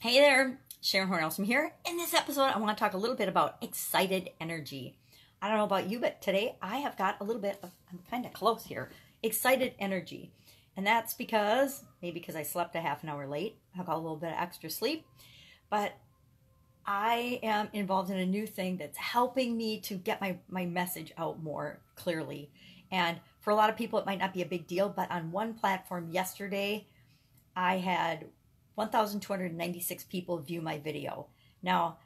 Hey there, Sharon Horne-Ellstrom here. In this episode, I want to talk a little bit about excited energy. I don't know about you, but today I have got a little bit of, I'm kind of close here, excited energy. And that's maybe because I slept a half an hour late. I got a little bit of extra sleep. But I am involved in a new thing that's helping me to get my message out more clearly. And for a lot of people, it might not be a big deal, but on one platform yesterday, I had 1,296 people view my video. Now,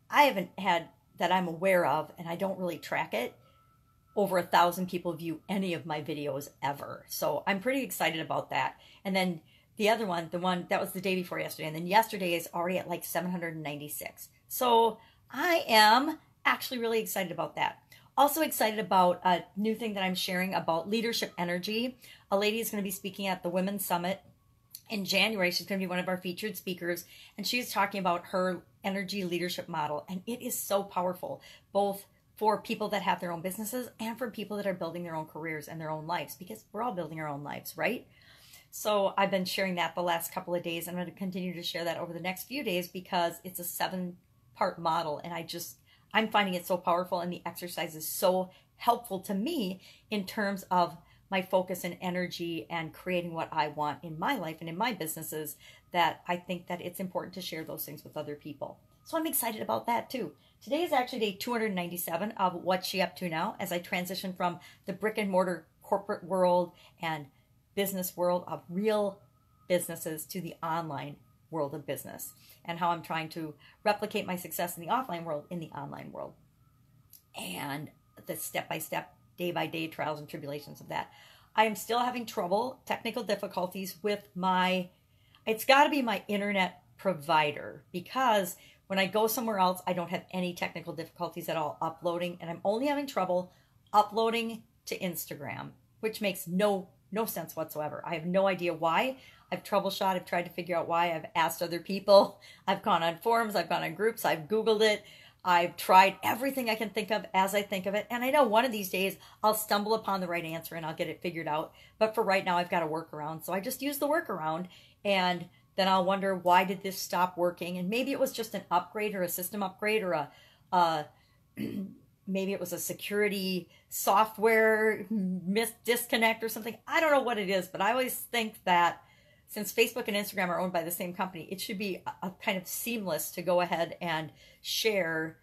I haven't had, that I'm aware of, and I don't really track it, over 1,000 people view any of my videos ever. So I'm pretty excited about that. And then the other one, the one that was the day before yesterday, and then yesterday is already at like 796. So I am actually really excited about that. Also excited about a new thing that I'm sharing about leadership energy. A lady is going to be speaking at the Women's Summit in January. She's going to be one of our featured speakers, and she's talking about her energy leadership model. And it is so powerful, both for people that have their own businesses and for people that are building their own careers and their own lives, because we're all building our own lives, right? So I've been sharing that the last couple of days. I'm going to continue to share that over the next few days because it's a 7-part model, and I'm finding it so powerful, and the exercise is so helpful to me in terms of my focus and energy and creating what I want in my life and in my businesses, that I think that it's important to share those things with other people. So I'm excited about that too. Today is actually day 297 of What's She Up To Now, as I transition from the brick and mortar corporate world and business world of real businesses to the online world of business, and how I'm trying to replicate my success in the offline world in the online world, and the step-by-step, day-by-day trials and tribulations of that. I am still having technical difficulties with it's got to be my internet provider, because when I go somewhere else, I don't have any technical difficulties at all uploading, and I'm only having trouble uploading to Instagram, which makes no sense whatsoever. I have no idea why. I've troubleshot. I've tried to figure out why. I've asked other people. I've gone on forums. I've gone on groups. I've Googled it. I've tried everything I can think of as I think of it. And I know one of these days I'll stumble upon the right answer and I'll get it figured out. But for right now, I've got a workaround. So I just use the workaround, and then I'll wonder, why did this stop working? And maybe it was just an upgrade or a system upgrade, or maybe it was a security software disconnect or something. I don't know what it is, but I always think that since Facebook and Instagram are owned by the same company, it should be a kind of seamless to go ahead and share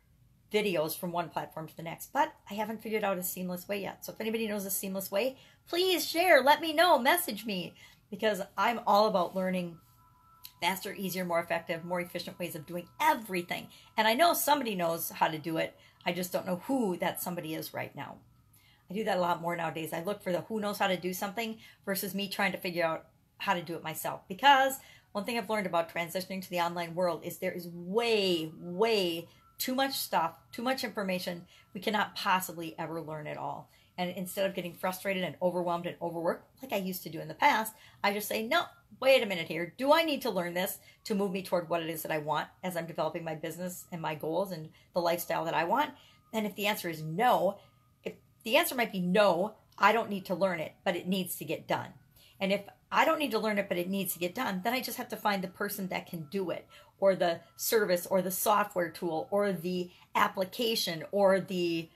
videos from one platform to the next. But I haven't figured out a seamless way yet. So if anybody knows a seamless way, please share. Let me know. Message me, because I'm all about learning faster, easier, more effective, more efficient ways of doing everything. And I know somebody knows how to do it. I just don't know who that somebody is right now. I do that a lot more nowadays. I look for the who knows how to do something versus me trying to figure out how to do it myself. Because one thing I've learned about transitioning to the online world is there is way, way too much stuff, too much information. We cannot possibly ever learn it all. And instead of getting frustrated and overwhelmed and overworked, like I used to do in the past, I just say, no, wait a minute here. Do I need to learn this to move me toward what it is that I want as I'm developing my business and my goals and the lifestyle that I want? And if the answer is no, if the answer might be no, I don't need to learn it, but it needs to get done. And if I don't need to learn it, but it needs to get done, then I just have to find the person that can do it, or the service, or the software tool, or the application, or the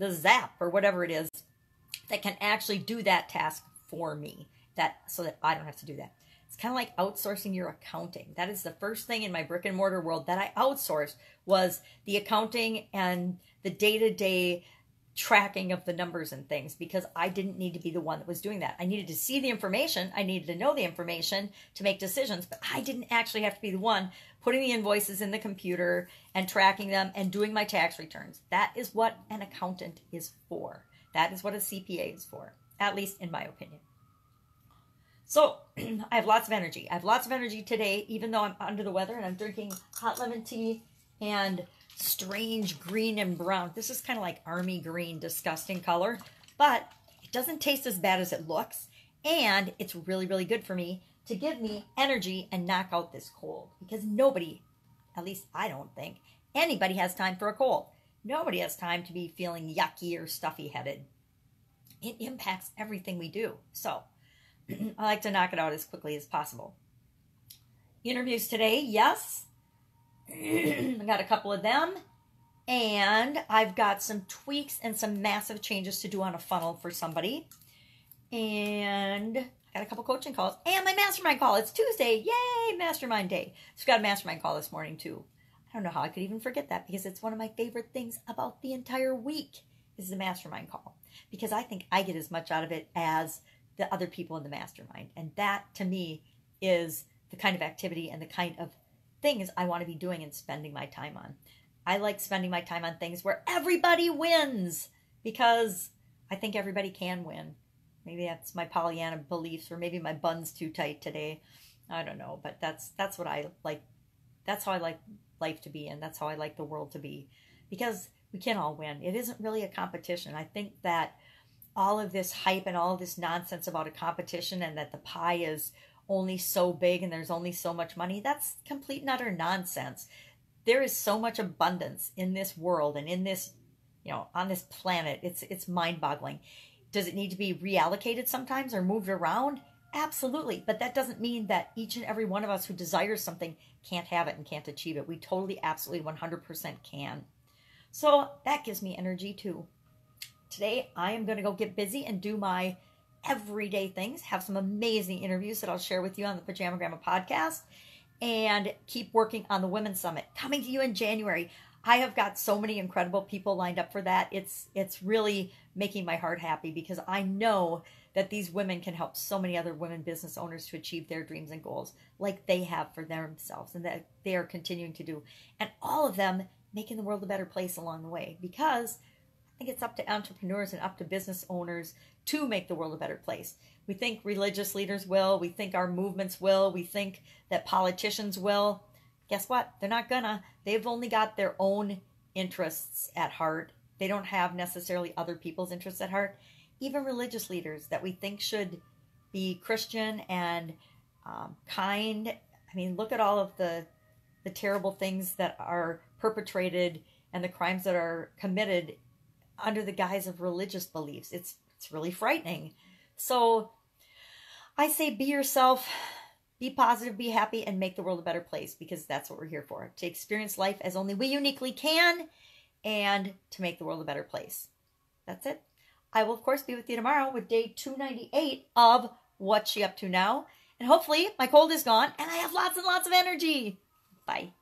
Zap, or whatever it is, that can actually do that task for me, so that I don't have to do that. It's kind of like outsourcing your accounting. That is the first thing in my brick and mortar world that I outsourced, was the accounting and the day-to-day tracking of the numbers and things, because I didn't need to be the one that was doing that. I needed to see the information. I needed to know the information to make decisions, but I didn't actually have to be the one putting the invoices in the computer and tracking them and doing my tax returns. That is what an accountant is for. That is what a CPA is for, at least in my opinion. So I have lots of energy. I have lots of energy today, even though I'm under the weather and I'm drinking hot lemon tea and strange green and brown. This is kind of like army green, disgusting color, but it doesn't taste as bad as it looks. And it's really, really good for me to give me energy and knock out this cold, because nobody, at least I don't think anybody, has time for a cold. Nobody has time to be feeling yucky or stuffy headed. It impacts everything we do. So I like to knock it out as quickly as possible. interviews today. Yes. I got a couple of them. And I've got some tweaks and some massive changes to do on a funnel for somebody. And I got a couple coaching calls and my mastermind call. It's Tuesday. Yay, mastermind day. So we got a mastermind call this morning too. I don't know how I could even forget that because it's one of my favorite things about the entire week is the mastermind call. Because I think I get as much out of it as the other people in the mastermind. And that to me is the kind of activity and the kind of things I want to be doing and spending my time on. I like spending my time on things where everybody wins because I think everybody can win. Maybe that's my Pollyanna beliefs, or maybe my bun's too tight today. I don't know, but that's what I like. That's how I like life to be, and that's how I like the world to be, because we can all win. It isn't really a competition. I think that all of this hype and all of this nonsense about a competition and that the pie is only so big and there's only so much money, that's complete and utter nonsense. There is so much abundance in this world and in this, on this planet. It's mind-boggling. Does it need to be reallocated sometimes or moved around? Absolutely. But that doesn't mean that each and every one of us who desires something can't have it and can't achieve it. We totally, absolutely, 100% can. So that gives me energy too. Today, I am going to go get busy and do my everyday things, have some amazing interviews that I'll share with you on the Pajama Grandma podcast, and keep working on the Women's Summit coming to you in January. I have got so many incredible people lined up for that. It's really making my heart happy because I know that these women can help so many other women business owners to achieve their dreams and goals like they have for themselves and that they are continuing to do. And all of them making the world a better place along the way, because I think it's up to entrepreneurs and up to business owners to make the world a better place. We think religious leaders will. We think our movements will. We think that politicians will. Guess what? They're not gonna. They've only got their own interests at heart. They don't have necessarily other people's interests at heart. Even religious leaders that we think should be Christian and kind. I mean, look at all of the terrible things that are perpetrated and the crimes that are committed under the guise of religious beliefs. It's really frightening. So I say be yourself, be positive, be happy, and make the world a better place, because that's what we're here for. To experience life as only we uniquely can and to make the world a better place. That's it. I will, of course, be with you tomorrow with day 298 of What's She Up To Now. And hopefully my cold is gone and I have lots and lots of energy. Bye.